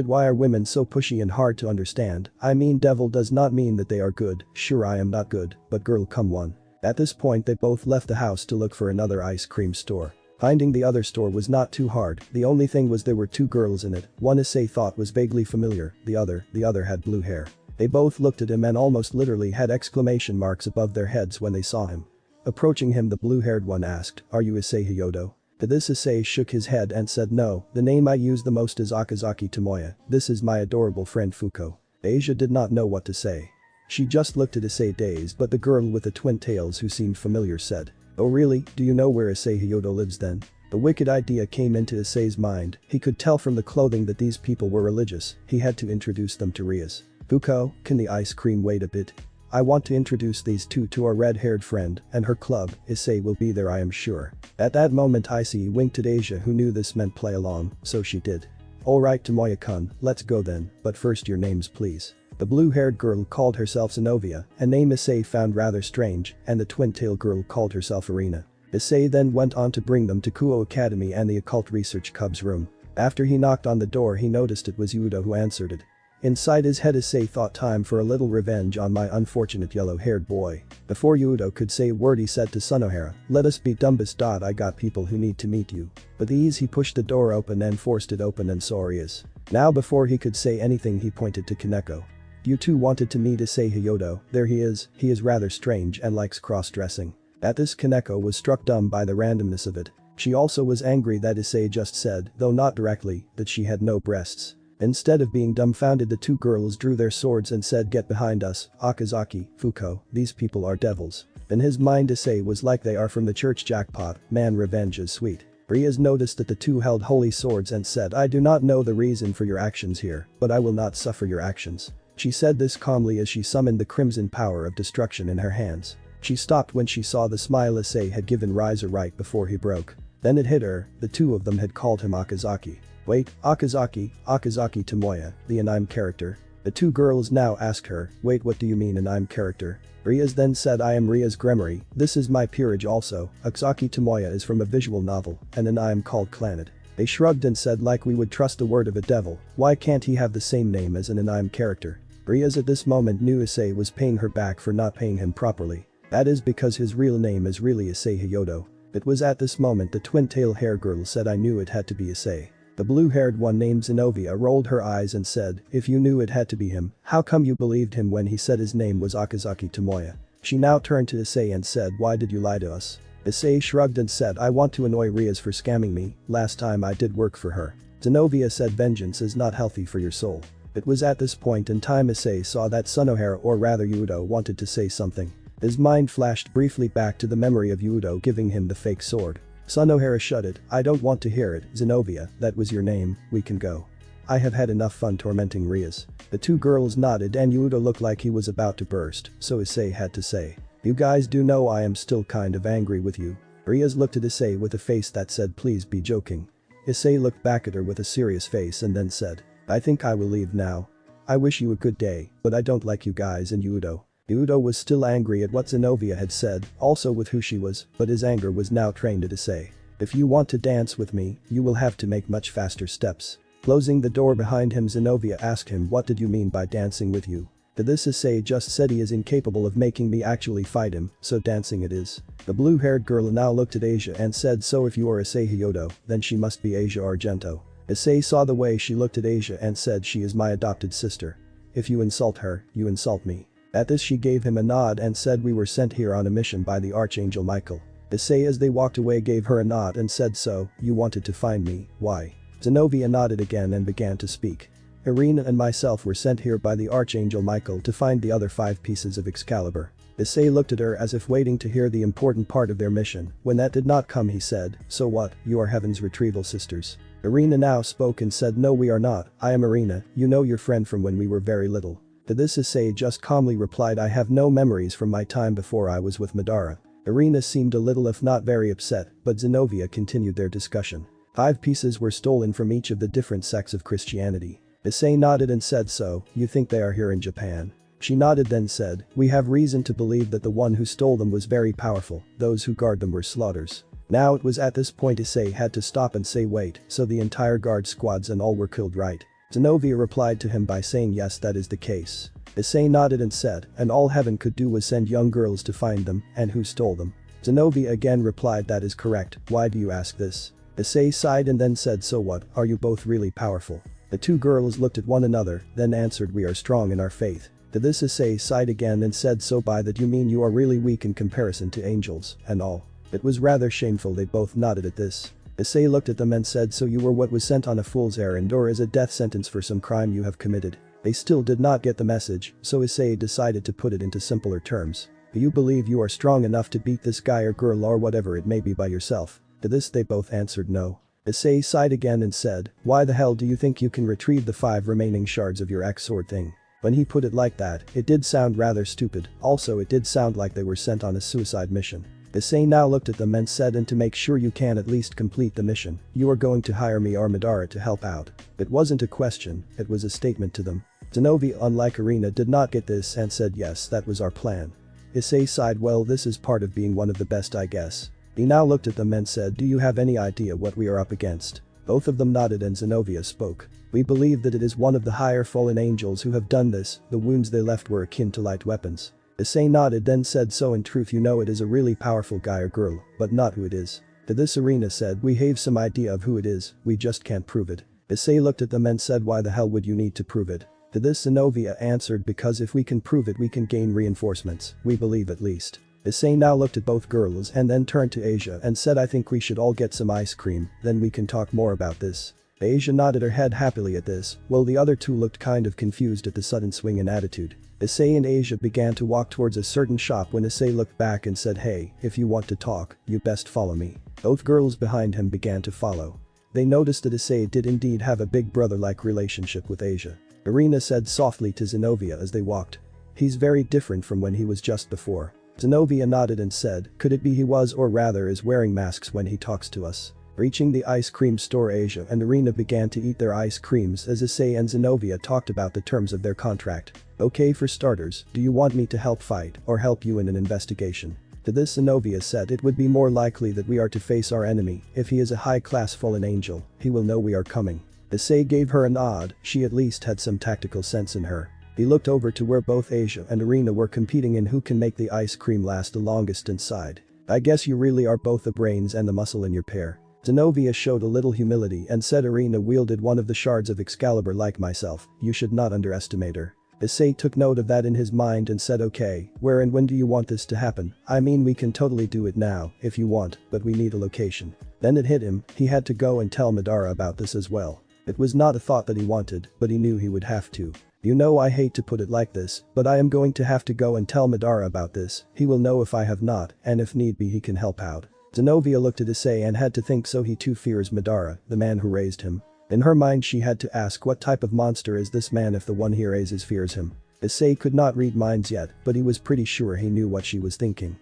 Why are women so pushy and hard to understand? I mean, devil does not mean that they are good, sure I am not good, but girl come on. At this point they both left the house to look for another ice cream store. Finding the other store was not too hard, the only thing was there were 2 girls in it, one Issei thought was vaguely familiar, the other had blue hair. They both looked at him and almost literally had exclamation marks above their heads when they saw him. Approaching him the blue-haired one asked, are you Issei Hyodo? To this Issei shook his head and said, no, the name I use the most is Okazaki Tomoya, this is my adorable friend Fuko. Asia did not know what to say. She just looked at Issei dazed, but the girl with the twin tails who seemed familiar said, oh really, do you know where Issei Hyodo lives then? The wicked idea came into Issei's mind, he could tell from the clothing that these people were religious, he had to introduce them to Rias. Fuko, can the ice cream wait a bit? I want to introduce these two to our red-haired friend and her club, Issei will be there I am sure. At that moment Issei winked at Asia who knew this meant play along, so she did. Alright Tomoya-kun, let's go then, but first your names please. The blue-haired girl called herself Zenobia, a name Issei found rather strange, and the twin-tail girl called herself Irina. Issei then went on to bring them to Kuo Academy and the Occult Research Cub's room. After he knocked on the door he noticed it was Yudo who answered it. Inside his head Issei thought time for a little revenge on my unfortunate yellow-haired boy. Before Yudo could say a word he said to Sunohara, let us be dumbest. I got people who need to meet you. With ease he pushed the door open and forced it open and saw Rias. Now before he could say anything he pointed to Kaneko. You two wanted to meet Issei Hyodo, there he is rather strange and likes cross-dressing. At this Kaneko was struck dumb by the randomness of it. She also was angry that Issei just said, though not directly, that she had no breasts. Instead of being dumbfounded the two girls drew their swords and said get behind us, Okazaki, Fuko, these people are devils. In his mind Issei was like they are from the church jackpot, man revenge is sweet. Rias noticed that the two held holy swords and said I do not know the reason for your actions here, but I will not suffer your actions. She said this calmly as she summoned the crimson power of destruction in her hands. She stopped when she saw the smile Issei had given Riza right before he broke. Then it hit her, the two of them had called him Okazaki. Wait, Okazaki Tomoya, the anime character. The two girls now asked her, wait what do you mean anime character? Rias then said I am Rias Gremory, this is my peerage also, Okazaki Tomoya is from a visual novel, an anime called Clannad. They shrugged and said like we would trust the word of a devil, why can't he have the same name as an anime character? Rias at this moment knew Issei was paying her back for not paying him properly. That is because his real name is really Issei Hyodo. It was at this moment the twin-tail hair girl said I knew it had to be Issei. The blue-haired one named Zenobia rolled her eyes and said, if you knew it had to be him, how come you believed him when he said his name was Okazaki Tomoya? She now turned to Issei and said why did you lie to us? Issei shrugged and said I want to annoy Rias for scamming me, last time I did work for her. Zenobia said vengeance is not healthy for your soul. It was at this point in time Issei saw that Sunohara or rather Yudo wanted to say something. His mind flashed briefly back to the memory of Yudo giving him the fake sword. Sunohara shuddered, I don't want to hear it, Zenobia, that was your name, we can go. I have had enough fun tormenting Rias. The two girls nodded and Yudo looked like he was about to burst, so Issei had to say. You guys do know I am still kind of angry with you. Rias looked at Issei with a face that said please be joking. Issei looked back at her with a serious face and then said, I think I will leave now. I wish you a good day, but I don't like you guys and Yudo. Yudo was still angry at what Zenobia had said, also with who she was, but his anger was now trained at Issei. If you want to dance with me, you will have to make much faster steps. Closing the door behind him Zenobia asked him what did you mean by dancing with you? To this Issei just said he is incapable of making me actually fight him, so dancing it is. The blue-haired girl now looked at Asia and said so if you are Issei Hyodo, then she must be Asia Argento. Issei saw the way she looked at Asia and said she is my adopted sister. If you insult her, you insult me. At this she gave him a nod and said we were sent here on a mission by the Archangel Michael. Issei as they walked away gave her a nod and said so, you wanted to find me, why? Zenobia nodded again and began to speak. Irina and myself were sent here by the Archangel Michael to find the other 5 pieces of Excalibur. Issei looked at her as if waiting to hear the important part of their mission. When that did not come he said, so what, you are Heaven's retrieval sisters. Irina now spoke and said no we are not, I am Irina, you know your friend from when we were very little. To this Issei just calmly replied I have no memories from my time before I was with Madara. Irina seemed a little if not very upset, but Zenobia continued their discussion. 5 pieces were stolen from each of the different sects of Christianity. Issei nodded and said so, you think they are here in Japan? She nodded then said, we have reason to believe that the one who stole them was very powerful, those who guard them were slaughters. Now it was at this point Issei had to stop and say wait, so the entire guard squads and all were killed right? Zenobia replied to him by saying yes that is the case. Issei nodded and said, and all heaven could do was send young girls to find them, and who stole them? Zenobia again replied that is correct, why do you ask this? Issei sighed and then said so what, are you both really powerful? The two girls looked at one another, then answered we are strong in our faith. To this Issei sighed again and said so by that you mean you are really weak in comparison to angels, and all. It was rather shameful they both nodded at this. Issei looked at them and said so you were what was sent on a fool's errand or as a death sentence for some crime you have committed. They still did not get the message, so Issei decided to put it into simpler terms. Do you believe you are strong enough to beat this guy or girl or whatever it may be by yourself? To this they both answered no. Issei sighed again and said, why the hell do you think you can retrieve the 5 remaining shards of your X sword thing? When he put it like that, it did sound rather stupid, also it did sound like they were sent on a suicide mission. Issei now looked at them and said, and to make sure you can at least complete the mission, you are going to hire me or Madara to help out. It wasn't a question, it was a statement to them. Zenovia, unlike Irina, did not get this and said yes, that was our plan. Issei sighed, well, this is part of being one of the best, I guess. He now looked at them and said, do you have any idea what we are up against? Both of them nodded and Zenovia spoke. We believe that it is one of the higher fallen angels who have done this, the wounds they left were akin to light weapons. Issei nodded then said, so in truth you know it is a really powerful guy or girl, but not who it is. To this Irina said, we have some idea of who it is, we just can't prove it. Issei looked at them and said, why the hell would you need to prove it? To this Zenovia answered, because if we can prove it we can gain reinforcements, we believe at least. Issei now looked at both girls and then turned to Asia and said, I think we should all get some ice cream, then we can talk more about this. Asia nodded her head happily at this, while the other two looked kind of confused at the sudden swing in attitude. Issei and Asia began to walk towards a certain shop when Issei looked back and said, hey, if you want to talk, you best follow me. Both girls behind him began to follow. They noticed that Issei did indeed have a big brother-like relationship with Asia. Irina said softly to Zenovia as they walked. He's very different from when he was just before. Zenovia nodded and said, could it be he was or rather is wearing masks when he talks to us? Reaching the ice cream store, Asia and Irina began to eat their ice creams as Issei and Zenovia talked about the terms of their contract. Okay, for starters, do you want me to help fight or help you in an investigation? To this Zenovia said, it would be more likely that we are to face our enemy. If he is a high-class fallen angel, he will know we are coming. Issei gave her a nod, she at least had some tactical sense in her. He looked over to where both Asia and Irina were competing in who can make the ice cream last the longest inside. I guess you really are both the brains and the muscle in your pair. Zenovia showed a little humility and said, Irina wielded one of the shards of Excalibur like myself, you should not underestimate her. Issei took note of that in his mind and said, okay, where and when do you want this to happen? I mean, we can totally do it now, if you want, but we need a location. Then it hit him, he had to go and tell Madara about this as well. It was not a thought that he wanted, but he knew he would have to. You know, I hate to put it like this, but I am going to have to go and tell Madara about this, he will know if I have not, and if need be he can help out. Zenovia looked at Issei and had to think, so he too fears Madara, the man who raised him. In her mind she had to ask, what type of monster is this man if the one he raises fears him? Issei could not read minds yet, but he was pretty sure he knew what she was thinking.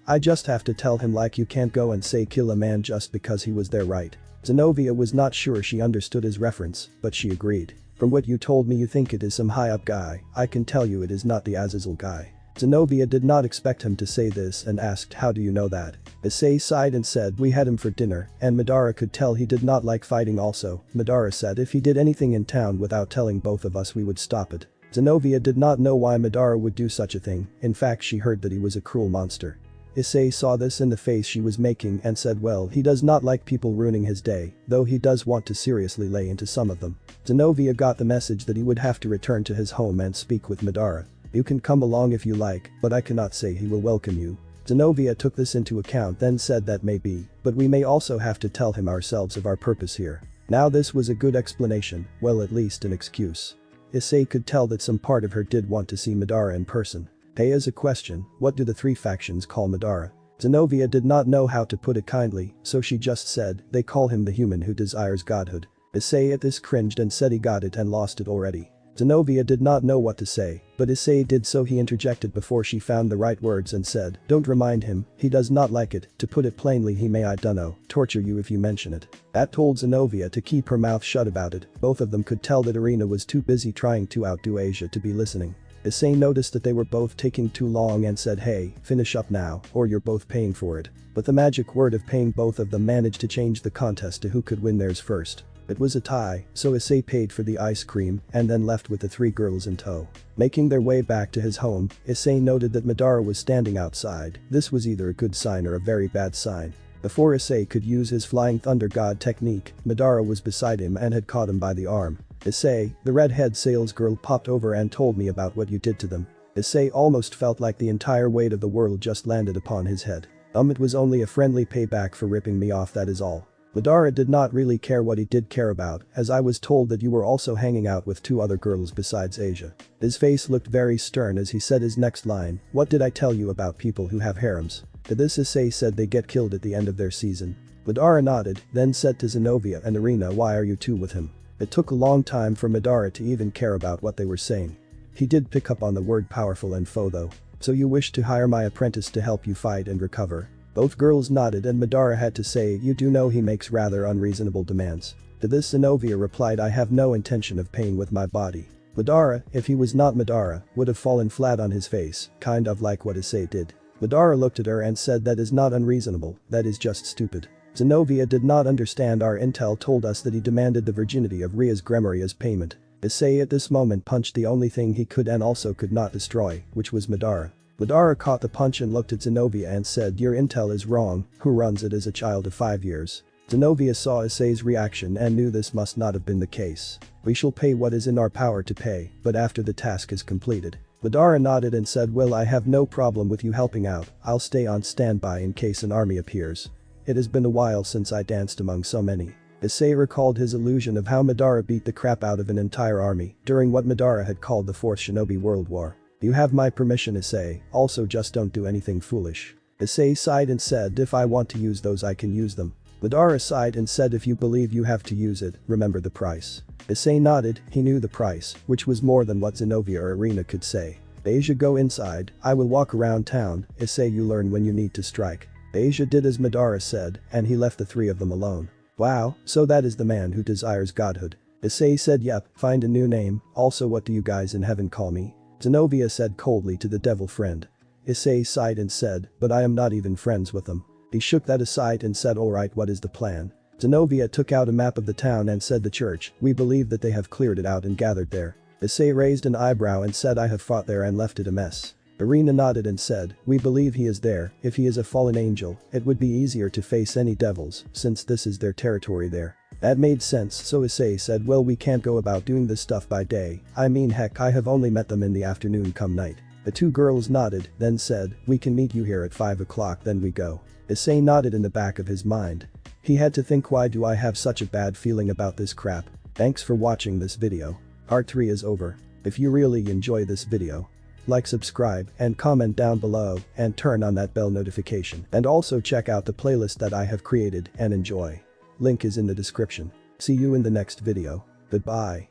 I just have to tell him, like, you can't go and say kill a man just because he was there, right? Zenovia was not sure she understood his reference, but she agreed. From what you told me you think it is some high-up guy, I can tell you it is not the Azazel guy. Zenovia did not expect him to say this and asked, how do you know that? Issei sighed and said, we had him for dinner, and Madara could tell he did not like fighting also. Madara said if he did anything in town without telling both of us we would stop it. Zenovia did not know why Madara would do such a thing, in fact she heard that he was a cruel monster. Issei saw this in the face she was making and said, well, he does not like people ruining his day, though he does want to seriously lay into some of them. Zenovia got the message that he would have to return to his home and speak with Madara. You can come along if you like, but I cannot say he will welcome you. Zenovia took this into account then said that may be, but we may also have to tell him ourselves of our purpose here. Now this was a good explanation, well, at least an excuse. Issei could tell that some part of her did want to see Madara in person. Hey, as a question, what do the three factions call Madara? Zenovia did not know how to put it kindly, so she just said, they call him the human who desires godhood. Issei at this cringed and said he got it and lost it already. Zenovia did not know what to say, but Issei did, so he interjected before she found the right words and said, don't remind him, he does not like it, to put it plainly he may, I dunno, torture you if you mention it. That told Zenovia to keep her mouth shut about it. Both of them could tell that Irina was too busy trying to outdo Asia to be listening. Issei noticed that they were both taking too long and said, hey, finish up now, or you're both paying for it. But the magic word of paying, both of them managed to change the contest to who could win theirs first. It was a tie, so Issei paid for the ice cream and then left with the three girls in tow. Making their way back to his home, Issei noted that Madara was standing outside. This was either a good sign or a very bad sign. Before Issei could use his Flying Thunder God technique, Madara was beside him and had caught him by the arm. Issei, the redhead salesgirl popped over and told me about what you did to them. Issei almost felt like the entire weight of the world just landed upon his head. It was only a friendly payback for ripping me off, that is all. Madara did not really care what he did care about, as I was told that you were also hanging out with two other girls besides Asia. His face looked very stern as he said his next line, what did I tell you about people who have harems? To this Issei said they get killed at the end of their season. Madara nodded, then said to Zenovia and Irina, why are you two with him? It took a long time for Madara to even care about what they were saying. He did pick up on the word powerful and foe though. So you wish to hire my apprentice to help you fight and recover? Both girls nodded and Madara had to say, you do know he makes rather unreasonable demands. To this Zenobia replied, I have no intention of paying with my body. Madara, if he was not Madara, would have fallen flat on his face, kind of like what Issei did. Madara looked at her and said, that is not unreasonable, that is just stupid. Zenobia did not understand. Our intel told us that he demanded the virginity of Ria's Gremory as payment. Issei at this moment punched the only thing he could and also could not destroy, which was Madara. Madara caught the punch and looked at Zenobia and said, your intel is wrong, who runs it as a child of 5 years? Zenobia saw Issei's reaction and knew this must not have been the case. We shall pay what is in our power to pay, but after the task is completed. Madara nodded and said, well, I have no problem with you helping out, I'll stay on standby in case an army appears. It has been a while since I danced among so many. Issei recalled his illusion of how Madara beat the crap out of an entire army during what Madara had called the Fourth Shinobi World War. You have my permission, Issei, also just don't do anything foolish. Issei sighed and said, if I want to use those I can use them. Madara sighed and said, if you believe you have to use it, remember the price. Issei nodded, he knew the price, which was more than what Zenobia or Irina could say. Asia, go inside, I will walk around town, Issei, you learn when you need to strike. Asia did as Madara said, and he left the three of them alone. Wow, so that is the man who desires godhood. Issei said, yep, find a new name, also what do you guys in heaven call me? Zenobia said coldly to the devil friend. Issei sighed and said, but I am not even friends with them. He shook that aside and said, alright, what is the plan? Zenobia took out a map of the town and said, the church, we believe that they have cleared it out and gathered there. Issei raised an eyebrow and said, I have fought there and left it a mess. Irina nodded and said, we believe he is there, if he is a fallen angel, it would be easier to face any devils, since this is their territory there. That made sense, so Issei said, well, we can't go about doing this stuff by day, I mean heck, I have only met them in the afternoon come night. The two girls nodded, then said, we can meet you here at 5 o'clock then we go. Issei nodded in the back of his mind. He had to think, why do I have such a bad feeling about this crap? Thanks for watching this video. Part 3 is over. If you really enjoy this video, like, subscribe, and comment down below, and turn on that bell notification. And also check out the playlist that I have created and enjoy. Link is in the description. See you in the next video. Goodbye.